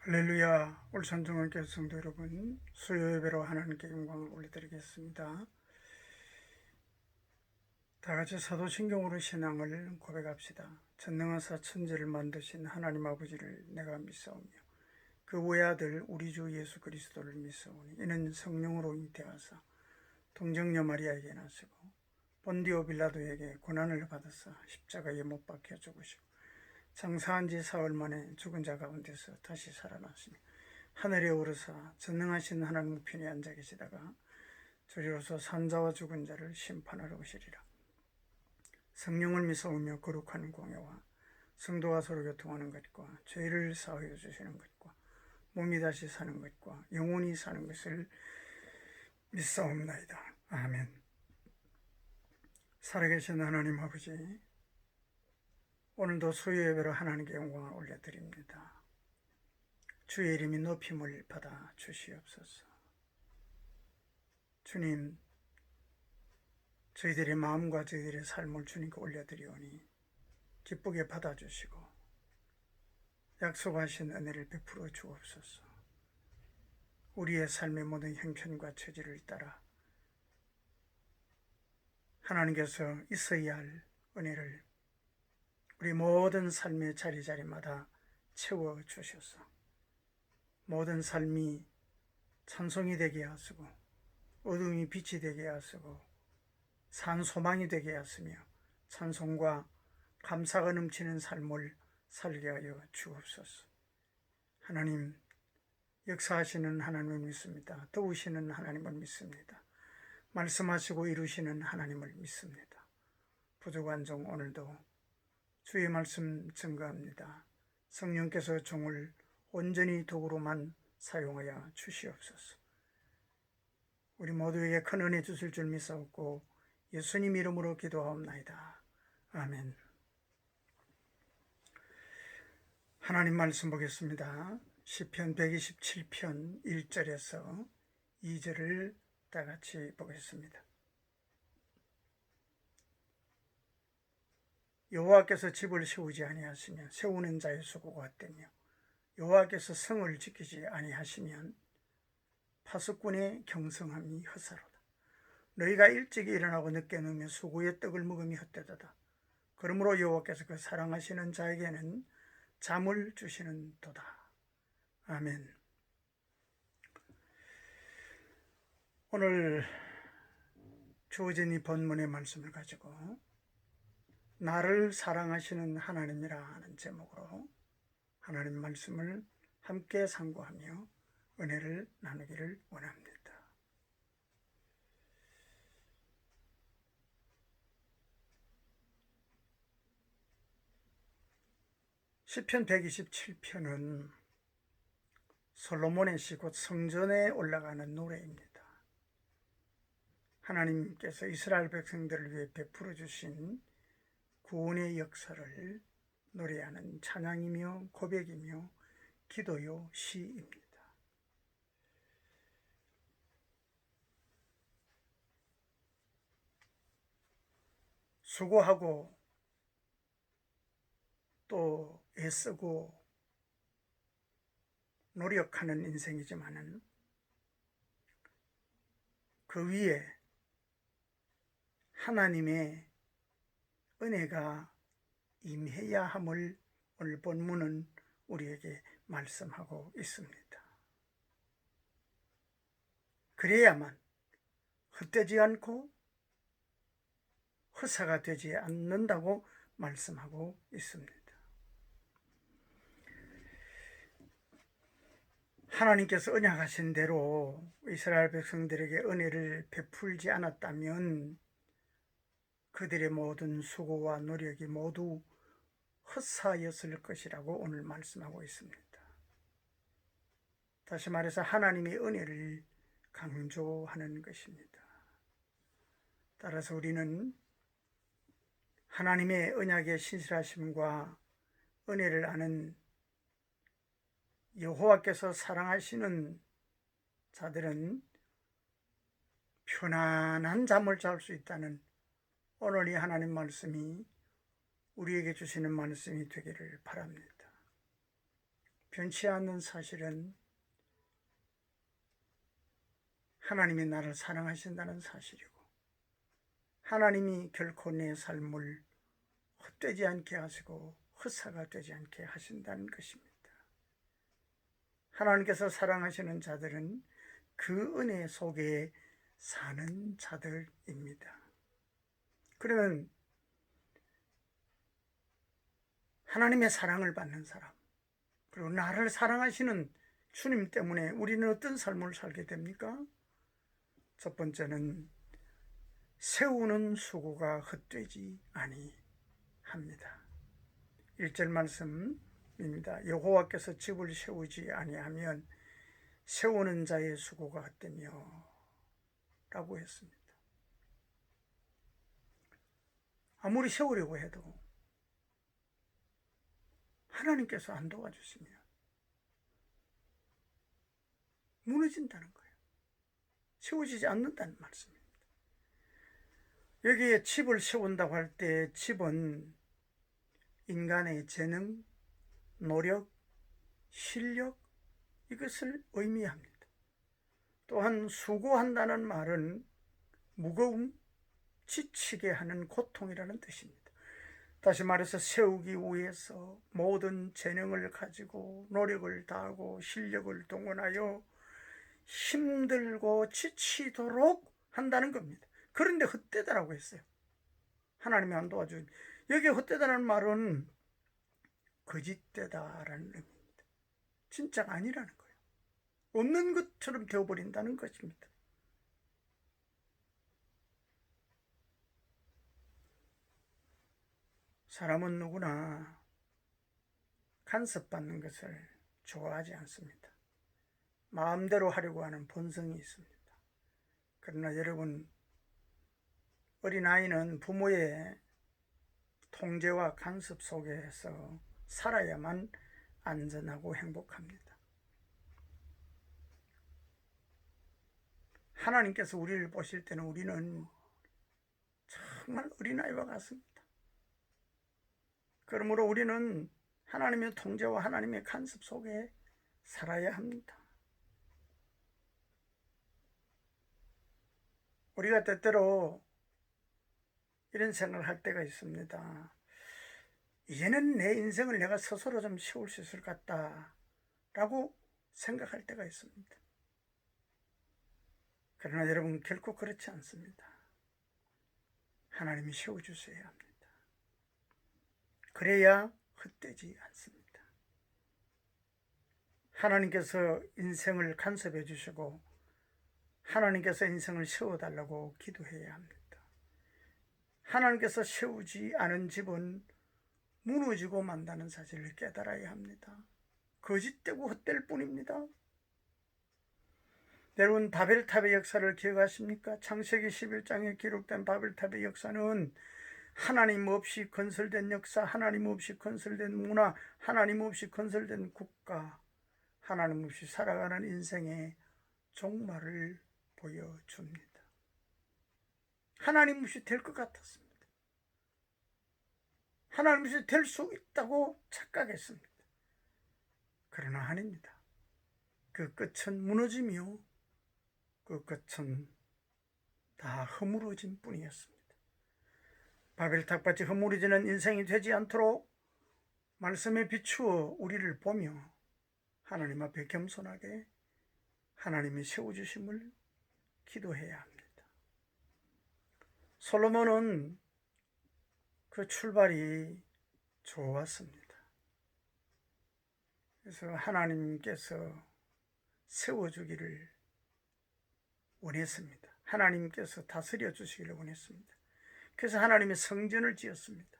할렐루야. 울산중앙교회 성도 여러분, 수요 예배로 하나님께 영광을 올려드리겠습니다. 다 같이 사도신경으로 신앙을 고백합시다. 전능하사 천지를 만드신 하나님 아버지를 내가 믿사오며 그 외아들 우리 주 예수 그리스도를 믿사오니 이는 성령으로 잉태하사 동정녀 마리아에게 나시고 본디오 빌라도에게 고난을 받아서 십자가에 못 박혀 죽으시고 장사한 지 사흘 만에 죽은 자 가운데서 다시 살아나시며 하늘에 오르사 전능하신 하나님 우편에 앉아 계시다가 저리로서 산자와 죽은 자를 심판하러 오시리라. 성령을 믿사오며 거룩한 공예와 성도와 서로 교통하는 것과 죄를 사하여 주시는 것과 몸이 다시 사는 것과 영원히 사는 것을 믿사옵나이다. 아멘. 살아계신 하나님 아버지, 오늘도 수요 예배로 하나님께 영광을 올려드립니다. 주의 이름이 높임을 받아 주시옵소서. 주님, 저희들의 마음과 저희들의 삶을 주님께 올려드리오니 기쁘게 받아주시고 약속하신 은혜를 베풀어 주옵소서. 우리의 삶의 모든 형편과 처지를 따라 하나님께서 있어야 할 은혜를 우리 모든 삶의 자리자리마다 채워주셔서 모든 삶이 찬송이 되게 하시고 어둠이 빛이 되게 하시고 산 소망이 되게 하시며 찬송과 감사가 넘치는 삶을 살게 하여 주옵소서. 하나님, 역사하시는 하나님을 믿습니다. 도우시는 하나님을 믿습니다. 말씀하시고 이루시는 하나님을 믿습니다. 부족한 종 오늘도 주의 말씀 증거합니다. 성령께서 종을 온전히 도구로만 사용하여 주시옵소서. 우리 모두에게 큰 은혜 주실 줄 믿사옵고 예수님 이름으로 기도하옵나이다. 아멘. 하나님 말씀 보겠습니다. 시편 127편 1절에서 2절을 다 같이 보겠습니다. 여호와께서 집을 세우지 아니하시면 세우는 자의 수고가 헛되며 여호와께서 성을 지키지 아니하시면 파수꾼의 경성함이 헛사로다. 너희가 일찍 일어나고 늦게 누우며 수고의 떡을 먹음이 헛되도다. 그러므로 여호와께서 그 사랑하시는 자에게는 잠을 주시는 도다. 아멘. 오늘 주어진 이 본문의 말씀을 가지고 나를 사랑하시는 하나님이라 하는 제목으로 하나님 말씀을 함께 상고하며 은혜를 나누기를 원합니다. 시편 127편은 솔로몬의 시 곧 성전에 올라가는 노래입니다. 하나님께서 이스라엘 백성들을 위해 베풀어 주신 구원의 역사를 노래하는 찬양이며 고백이며 기도요 시입니다. 수고하고 또 애쓰고 노력하는 인생이지만은 그 위에 하나님의 은혜가 임해야 함을 오늘 본문은 우리에게 말씀하고 있습니다. 그래야만 헛되지 않고 허사가 되지 않는다고 말씀하고 있습니다. 하나님께서 언약하신 대로 이스라엘 백성들에게 은혜를 베풀지 않았다면 그들의 모든 수고와 노력이 모두 헛사였을 것이라고 오늘 말씀하고 있습니다. 다시 말해서 하나님의 은혜를 강조하는 것입니다. 따라서 우리는 하나님의 언약의 신실하심과 은혜를 아는 여호와께서 사랑하시는 자들은 편안한 잠을 잘 수 있다는 오늘 이 하나님 말씀이 우리에게 주시는 말씀이 되기를 바랍니다. 변치 않는 사실은 하나님이 나를 사랑하신다는 사실이고, 하나님이 결코 내 삶을 헛되지 않게 하시고 헛사가 되지 않게 하신다는 것입니다. 하나님께서 사랑하시는 자들은 그 은혜 속에 사는 자들입니다. 그러면 하나님의 사랑을 받는 사람, 그리고 나를 사랑하시는 주님 때문에 우리는 어떤 삶을 살게 됩니까? 첫 번째는 세우는 수고가 헛되지 아니합니다. 1절 말씀입니다. 여호와께서 집을 세우지 아니하면 세우는 자의 수고가 헛되며 라고 했습니다. 아무리 세우려고 해도 하나님께서 안 도와주시면 무너진다는 거예요. 세워지지 않는다는 말씀입니다. 여기에 집을 세운다고 할 때 집은 인간의 재능, 노력, 실력, 이것을 의미합니다. 또한 수고한다는 말은 무거움, 지치게 하는 고통이라는 뜻입니다. 다시 말해서 세우기 위해서 모든 재능을 가지고 노력을 다하고 실력을 동원하여 힘들고 지치도록 한다는 겁니다. 그런데 헛되다라고 했어요. 하나님이 안 도와주니. 여기 헛되다는 말은 거짓되다라는 의미입니다. 진짜가 아니라는 거예요. 없는 것처럼 되어버린다는 것입니다. 사람은 누구나 간섭받는 것을 좋아하지 않습니다. 마음대로 하려고 하는 본성이 있습니다. 그러나 여러분, 어린아이는 부모의 통제와 간섭 속에서 살아야만 안전하고 행복합니다. 하나님께서 우리를 보실 때는 우리는 정말 어린아이와 같습니다. 그러므로 우리는 하나님의 통제와 하나님의 간섭 속에 살아야 합니다. 우리가 때때로 이런 생각을 할 때가 있습니다. 이제는 내 인생을 내가 스스로 좀 세울 수 있을 것 같다 라고 생각할 때가 있습니다. 그러나 여러분, 결코 그렇지 않습니다. 하나님이 세워주셔야 합니다. 그래야 헛되지 않습니다. 하나님께서 인생을 간섭해 주시고 하나님께서 인생을 세워달라고 기도해야 합니다. 하나님께서 세우지 않은 집은 무너지고 만다는 사실을 깨달아야 합니다. 거짓되고 헛될 뿐입니다. 여러분, 바벨탑의 역사를 기억하십니까? 창세기 11장에 기록된 바벨탑의 역사는 하나님 없이 건설된 역사, 하나님 없이 건설된 문화, 하나님 없이 건설된 국가, 하나님 없이 살아가는 인생의 종말을 보여줍니다. 하나님 없이 될 것 같았습니다. 하나님 없이 될 수 있다고 착각했습니다. 그러나 아닙니다. 그 끝은 무너지며 그 끝은 다 허물어진 뿐이었습니다. 바벨탑같이 허물어지는 인생이 되지 않도록 말씀에 비추어 우리를 보며 하나님 앞에 겸손하게 하나님이 세워주심을 기도해야 합니다. 솔로몬은 그 출발이 좋았습니다. 그래서 하나님께서 세워주기를 원했습니다. 하나님께서 다스려 주시기를 원했습니다. 그래서 하나님의 성전을 지었습니다.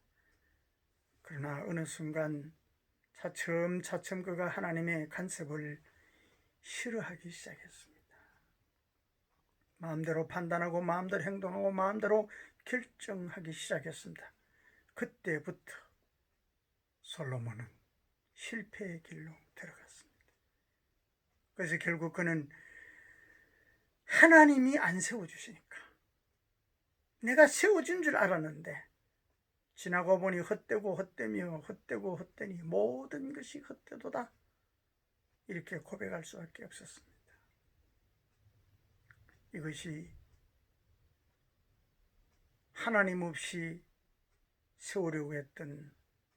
그러나 어느 순간 차츰차츰 그가 하나님의 간섭을 싫어하기 시작했습니다. 마음대로 판단하고 마음대로 행동하고 마음대로 결정하기 시작했습니다. 그때부터 솔로몬은 실패의 길로 들어갔습니다. 그래서 결국 그는 하나님이 안 세워주시니까, 내가 세워준 줄 알았는데 지나고 보니 헛되고 헛되며 헛되고 헛되니 모든 것이 헛되도다 이렇게 고백할 수밖에 없었습니다. 이것이 하나님 없이 세우려고 했던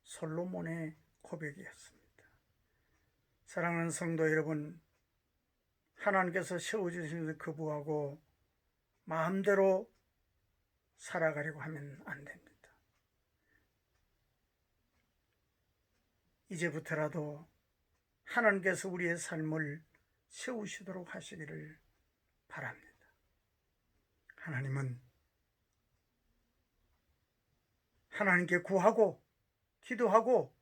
솔로몬의 고백이었습니다. 사랑하는 성도 여러분, 하나님께서 세워주신 것을 거부하고 마음대로 살아가려고 하면 안 됩니다. 이제부터라도 하나님께서 우리의 삶을 세우시도록 하시기를 바랍니다. 하나님은 하나님께 구하고 기도하고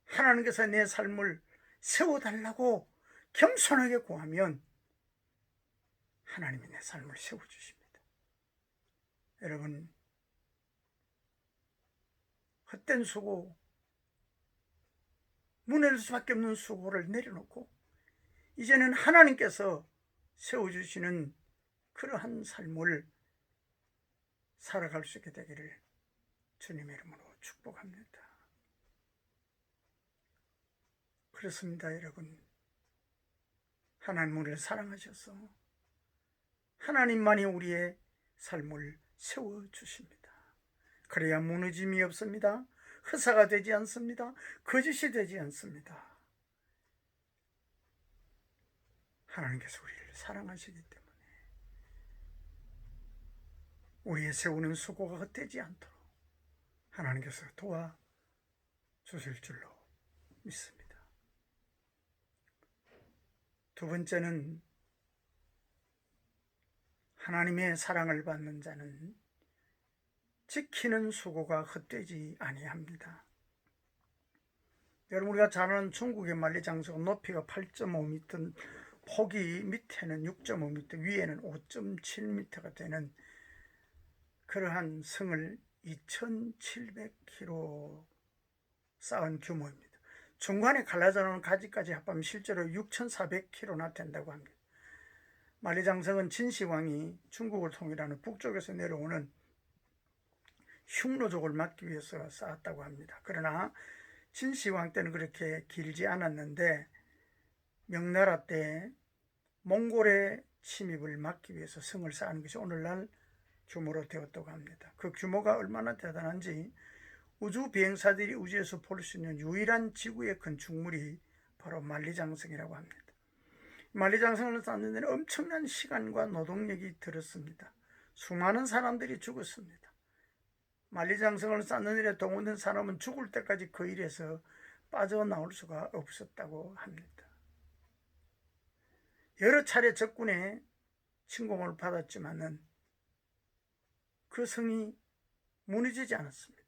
하나님께서 내 삶을 세워달라고 겸손하게 구하면 하나님이 내 삶을 세워주십니다. 여러분, 헛된 수고, 무너질 수밖에 없는 수고를 내려놓고 이제는 하나님께서 세워주시는 그러한 삶을 살아갈 수 있게 되기를 주님의 이름으로 축복합니다. 그렇습니다, 여러분. 하나님 우리를 사랑하셔서 하나님만이 우리의 삶을 세워주십니다. 그래야 무너짐이 없습니다. 허사가 되지 않습니다. 거짓이 되지 않습니다. 하나님께서 우리를 사랑하시기 때문에 우리의 세우는 수고가 헛되지 않도록 하나님께서 도와주실 줄로 믿습니다. 두 번째는 하나님의 사랑을 받는 자는 지키는 수고가 헛되지 아니합니다. 여러분, 우리가 잘 아는 중국의 만리장성 높이가 8.5m, 폭이 밑에는 6.5m, 위에는 5.7m가 되는 그러한 성을 2700km 쌓은 규모입니다. 중간에 갈라져 나오는 가지까지 합하면 실제로 6400km나 된다고 합니다. 만리장성은 진시황이 중국을 통일하는 북쪽에서 내려오는 흉노족을 막기 위해서 쌓았다고 합니다. 그러나 진시황 때는 그렇게 길지 않았는데 명나라 때 몽골의 침입을 막기 위해서 성을 쌓은 것이 오늘날 규모로 되었다고 합니다. 그 규모가 얼마나 대단한지 우주 비행사들이 우주에서 볼 수 있는 유일한 지구의 건축물이 바로 만리장성이라고 합니다. 만리장성을 쌓는 데는 엄청난 시간과 노동력이 들었습니다. 수많은 사람들이 죽었습니다. 만리장성을 쌓는 일에 동원된 사람은 죽을 때까지 그 일에서 빠져나올 수가 없었다고 합니다. 여러 차례 적군의 침공을 받았지만은 그 성이 무너지지 않았습니다.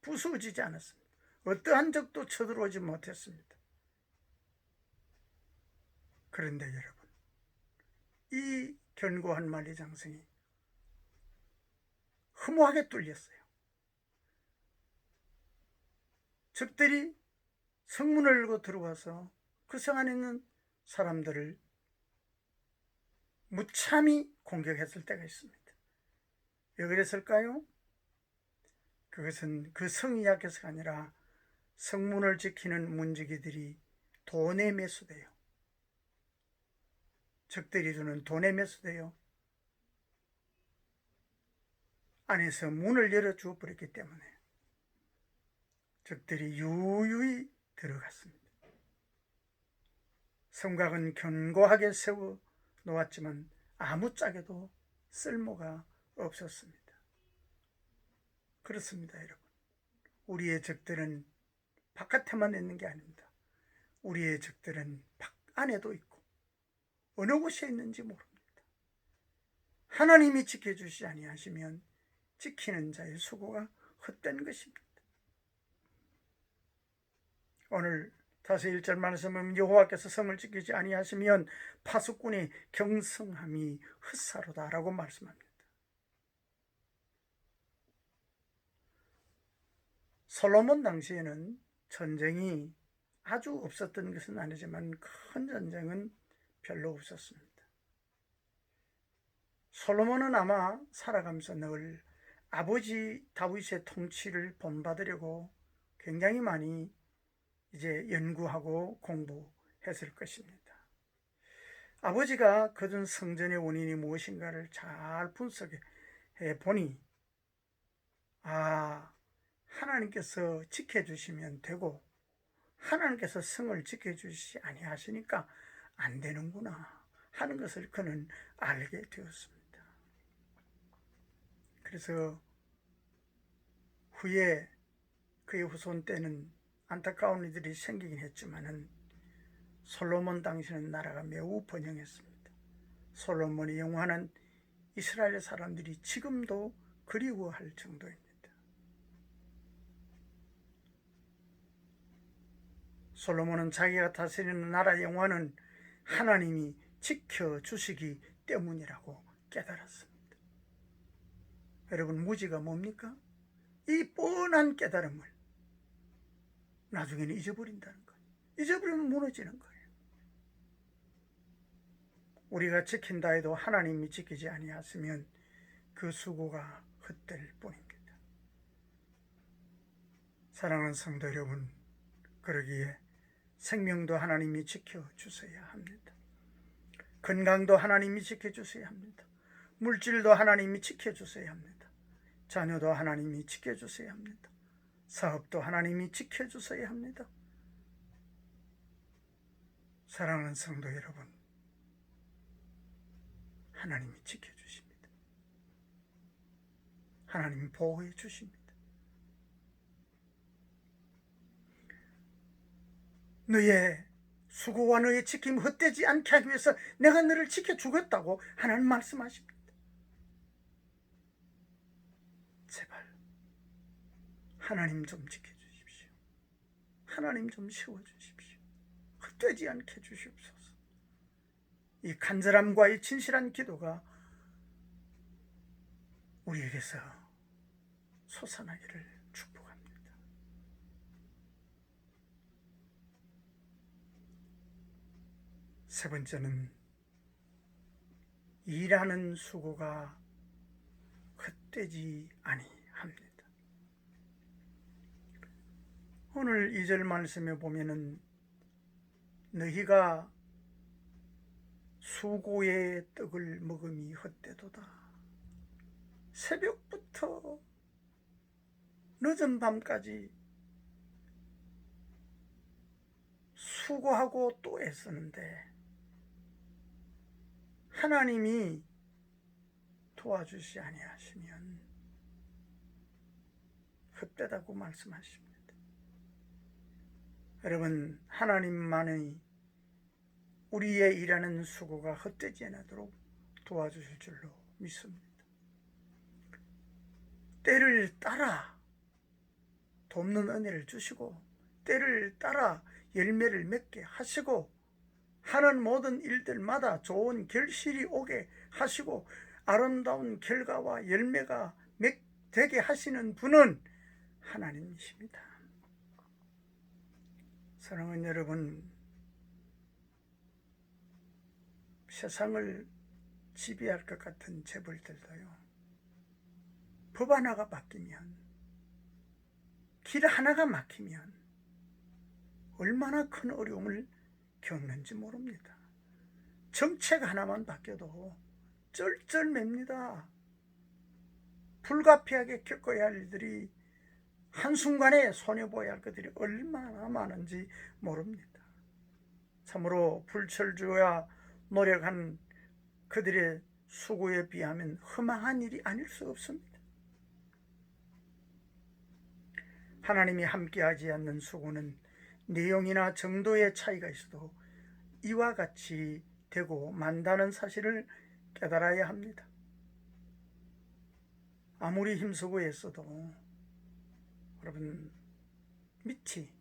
부수어지지 않았습니다. 어떠한 적도 쳐들어오지 못했습니다. 그런데 여러분, 이 견고한 만리장성이 허무하게 뚫렸어요. 적들이 성문을 열고 들어와서 그 성 안에 있는 사람들을 무참히 공격했을 때가 있습니다. 왜 그랬을까요? 그것은 그 성이 약해서가 아니라 성문을 지키는 문지기들이 돈에 매수돼요. 적들이 주는 돈에 매수돼요. 안에서 문을 열어주어 버렸기 때문에 적들이 유유히 들어갔습니다. 성곽은 견고하게 세워 놓았지만 아무짝에도 쓸모가 없었습니다. 그렇습니다, 여러분. 우리의 적들은 바깥에만 있는 게 아닙니다. 우리의 적들은 밖 안에도 있고 어느 곳에 있는지 모릅니다. 하나님이 지켜주시지 아니하시면 지키는 자의 수고가 헛된 것입니다. 오늘 다시 1절 말씀은 여호와께서 성을 지키지 아니하시면 파수꾼의 경성함이 헛사로다 라고 말씀합니다. 솔로몬 당시에는 전쟁이 아주 없었던 것은 아니지만 큰 전쟁은 별로 없었습니다. 솔로몬은 아마 살아가면서 늘 아버지 다윗의 통치를 본받으려고 굉장히 많이 이제 연구하고 했을 것입니다. 아버지가 거둔 성전의 원인이 무엇인가를 잘 분석해 보니 하나님께서 지켜주시면 되고 하나님께서 성을 지켜주시지 아니하시니까 안 되는구나 하는 것을 그는 알게 되었습니다. 그래서 후에 그의 후손 때는 안타까운 일들이 생기긴 했지만은 솔로몬 당시는 나라가 매우 번영했습니다. 솔로몬의 영화는 이스라엘 사람들이 지금도 그리워할 정도입니다. 솔로몬은 자기가 다스리는 나라 영화는 하나님이 지켜주시기 때문이라고 깨달았습니다. 여러분, 무지가 뭡니까? 이 뻔한 깨달음을 나중에는 잊어버린다는 거예요. 잊어버리면 무너지는 거예요. 우리가 지킨다 해도 하나님이 지키지 아니하시면 그 수고가 헛될 뿐입니다. 사랑하는 성도 여러분, 그러기에 생명도 하나님이 지켜주셔야 합니다. 건강도 하나님이 지켜주셔야 합니다. 물질도 하나님이 지켜주셔야 합니다. 자녀도 하나님이 지켜주셔야 합니다. 사업도 하나님이 지켜주셔야 합니다. 사랑하는 성도 여러분, 하나님이 지켜주십니다. 하나님이 보호해 주십니다. 너의 수고와 너의 지킴 헛되지 않게 하기 위해서 내가 너를 지켜주겠다고 하나님 말씀하십니다. 제발 하나님 좀 지켜주십시오. 하나님 좀 세워주십시오. 헛되지 않게 해주시옵소서. 이 간절함과 이 진실한 기도가 우리에게서 솟아나기를 축복합니다. 세 번째는 일하는 수고가 헛되지 아니합니다. 오늘 2절 말씀에 보면은 너희가 수고의 떡을 먹음이 헛되도다. 새벽부터 늦은 밤까지 수고하고 또 애쓰는데 하나님이 도와주시 아니하시면 헛되다고 말씀하십니다. 여러분, 하나님만의 우리의 일하는 수고가 헛되지 않도록 도와주실 줄로 믿습니다. 때를 따라 돕는 은혜를 주시고 때를 따라 열매를 맺게 하시고 하는 모든 일들마다 좋은 결실이 오게 하시고 아름다운 결과와 열매가 되게 하시는 분은 하나님이십니다. 사랑하는 여러분, 세상을 지배할 것 같은 재벌들도요, 법 하나가 바뀌면, 길 하나가 막히면 얼마나 큰 어려움을 겪는지 모릅니다. 정책 하나만 바뀌어도 쩔쩔맵니다. 불가피하게 겪어야 할 일들이 한순간에 손해보아야 할 것들이 얼마나 많은지 모릅니다. 참으로 불철주야 노력한 그들의 수고에 비하면 허망한 일이 아닐 수 없습니다. 하나님이 함께하지 않는 수고는 내용이나 정도의 차이가 있어도 이와 같이 되고 만다는 사실을 깨달아야 합니다. 아무리 힘쓰고 애써도 여러분, 밑이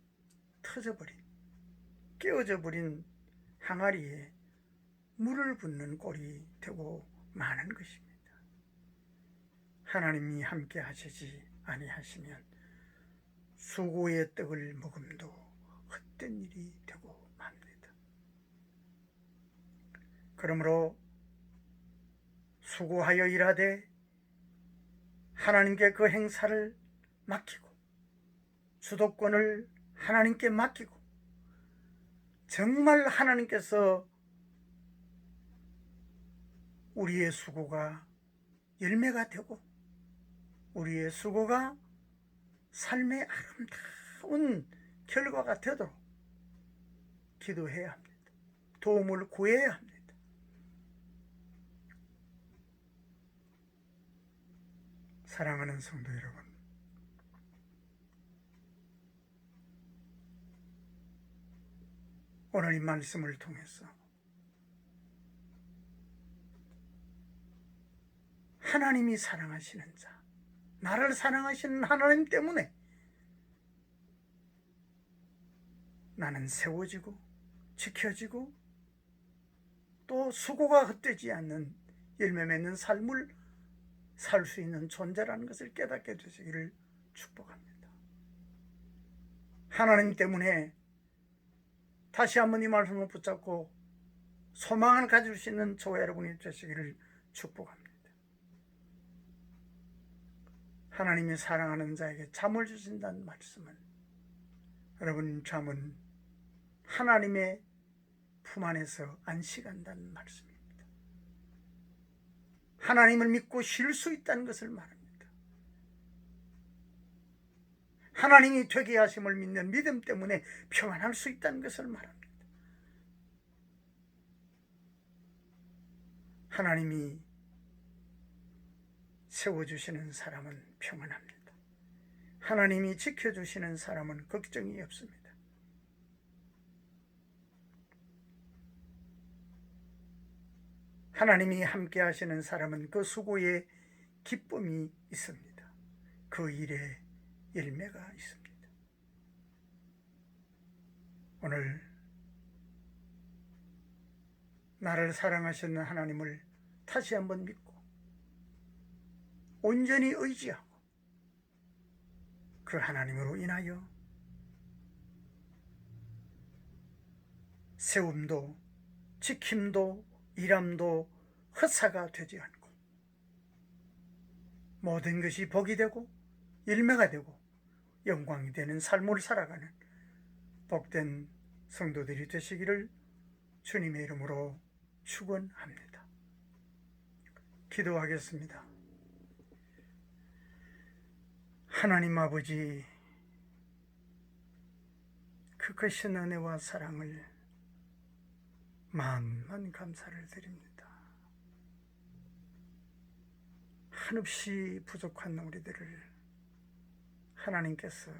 터져버린, 깨어져 버린 항아리에 물을 붓는 꼴이 되고 마는 것입니다. 하나님이 함께 하시지 아니하시면 수고의 떡을 먹음도 헛된 일이 되고 맙니다. 그러므로 수고하여 일하되 하나님께 그 행사를 맡기고 주도권을 하나님께 맡기고 정말 하나님께서 우리의 수고가 열매가 되고 우리의 수고가 삶의 아름다운 결과가 되도록 기도해야 합니다. 도움을 구해야 합니다. 사랑하는 성도 여러분, 오늘 이 말씀을 통해서 하나님이 사랑하시는 자, 나를 사랑하시는 하나님 때문에 나는 세워지고 지켜지고 또 수고가 헛되지 않는 열매 맺는 삶을 살 수 있는 존재라는 것을 깨닫게 되시기를 축복합니다. 하나님 때문에 다시 한번 이 말씀을 붙잡고 소망을 가질 수 있는 저와 여러분이 되시기를 축복합니다. 하나님이 사랑하는 자에게 잠을 주신다는 말씀은, 여러분, 잠은 하나님의 품 안에서 안식한다는 말씀입니다. 하나님을 믿고 쉴 수 있다는 것을 말합니다. 하나님이 되게 하심을 믿는 믿음 때문에 평안할 수 있다는 것을 말합니다. 하나님이 세워주시는 사람은 평안합니다. 하나님이 지켜주시는 사람은 걱정이 없습니다. 하나님이 함께 하시는 사람은 그 수고에 기쁨이 있습니다. 그 일에 열매가 있습니다. 오늘 나를 사랑하시는 하나님을 다시 한번 믿고 온전히 의지하고 그 하나님으로 인하여 세움도 지킴도 일함도 헛사가 되지 않고 모든 것이 복이 되고 열매가 되고 영광이 되는 삶을 살아가는 복된 성도들이 되시기를 주님의 이름으로 축원합니다. 기도하겠습니다. 하나님 아버지, 그 크신 은혜와 사랑을 만만 감사를 드립니다. 한없이 부족한 우리들을 하나님께서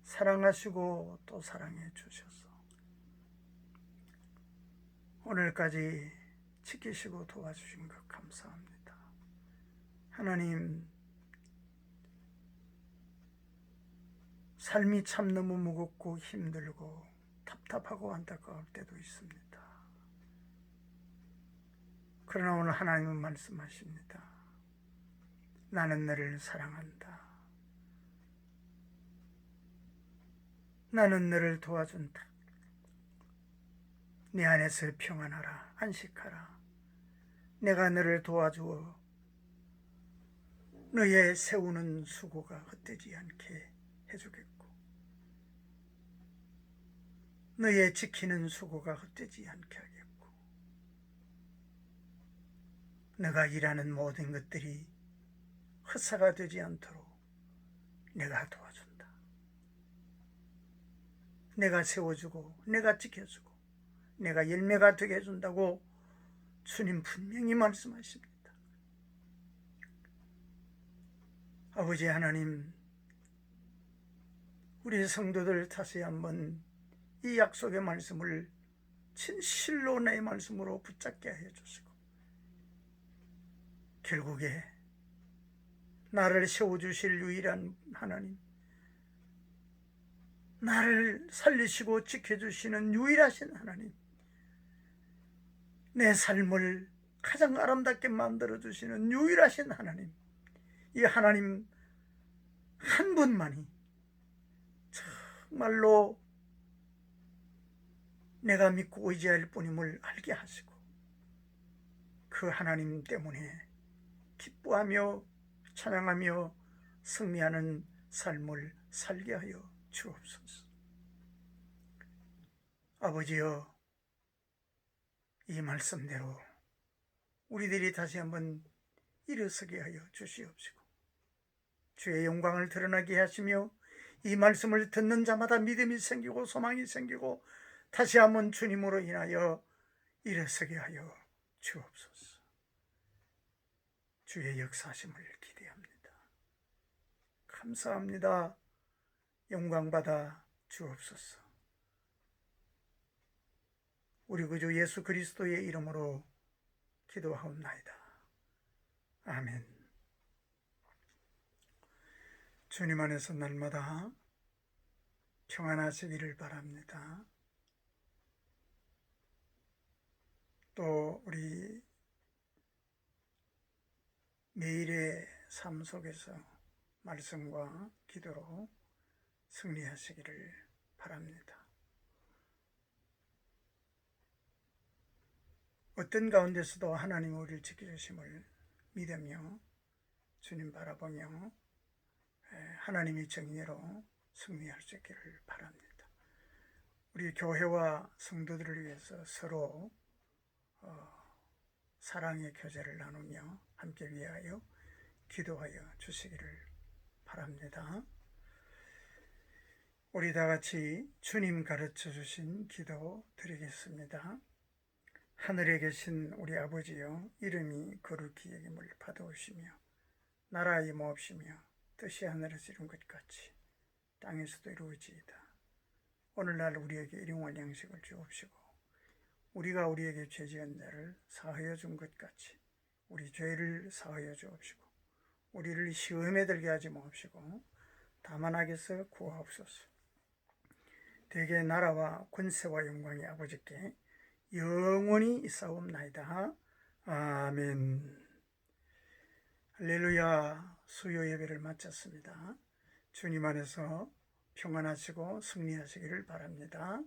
사랑하시고 또 사랑해 주셔서 오늘까지 지키시고 도와주신 것 감사합니다. 하나님, 삶이 참 너무 무겁고 힘들고 답답하고 안타까울 때도 있습니다. 그러나 오늘 하나님은 말씀하십니다. 나는 너를 사랑한다. 나는 너를 도와준다. 네 안에서 평안하라, 안식하라. 내가 너를 도와주어 너의 세우는 수고가 헛되지 않게 해주겠고 너의 지키는 수고가 헛되지 않게 하겠고 너가 일하는 모든 것들이 헛사가 되지 않도록 내가 도와준다. 내가 세워주고 내가 지켜주고 내가 열매가 되게 해준다고 주님 분명히 말씀하십니다. 아버지 하나님, 우리 성도들 다시 한번 이 약속의 말씀을 진실로 내 말씀으로 붙잡게 해주시고 결국에 나를 세워주실 유일한 하나님, 나를 살리시고 지켜주시는 유일하신 하나님, 내 삶을 가장 아름답게 만들어주시는 유일하신 하나님, 이 하나님 한 분만이 정말로 내가 믿고 의지할 뿐임을 알게 하시고 그 하나님 때문에 기뻐하며 찬양하며 승리하는 삶을 살게 하여 주옵소서. 아버지여, 이 말씀대로 우리들이 다시 한번 일어서게 하여 주시옵시고 주의 영광을 드러나게 하시며 이 말씀을 듣는 자마다 믿음이 생기고 소망이 생기고 다시 한번 주님으로 인하여 일어서게 하여 주옵소서. 주의 역사심을 기대합니다. 감사합니다. 영광받아 주옵소서. 우리 구주 예수 그리스도의 이름으로 기도하옵나이다. 아멘. 주님 안에서 날마다 평안하시기를 바랍니다. 또 우리 매일의 삶 속에서 말씀과 기도로 승리하시기를 바랍니다. 어떤 가운데서도 하나님 우리를 지켜주심을 믿으며 주님 바라보며 하나님의 정의로 승리할 수 있기를 바랍니다. 우리 교회와 성도들을 위해서 서로 사랑의 교제를 나누며 함께 위하여 기도하여 주시기를 바랍니다. 우리 다 같이 주님 가르쳐 주신 기도 드리겠습니다. 하늘에 계신 우리 아버지여, 이름이 거룩히 여김을 받아오시며 나라의 모옵시며 뜻이 하늘에서 이룬 것 같이 땅에서도 이루어지이다. 오늘날 우리에게 일용할 양식을 주옵시고 우리가 우리에게 죄 지은 자를 사하여 준 것 같이 우리 죄를 사하여 주옵시고 우리를 시험에 들게 하지 마옵시고 다만 악에서 구하옵소서. 대개 나라와 권세와 영광이 아버지께 영원히 있사옵나이다. 아멘. 할렐루야. 수요 예배를 마쳤습니다. 주님 안에서 평안하시고 승리하시기를 바랍니다.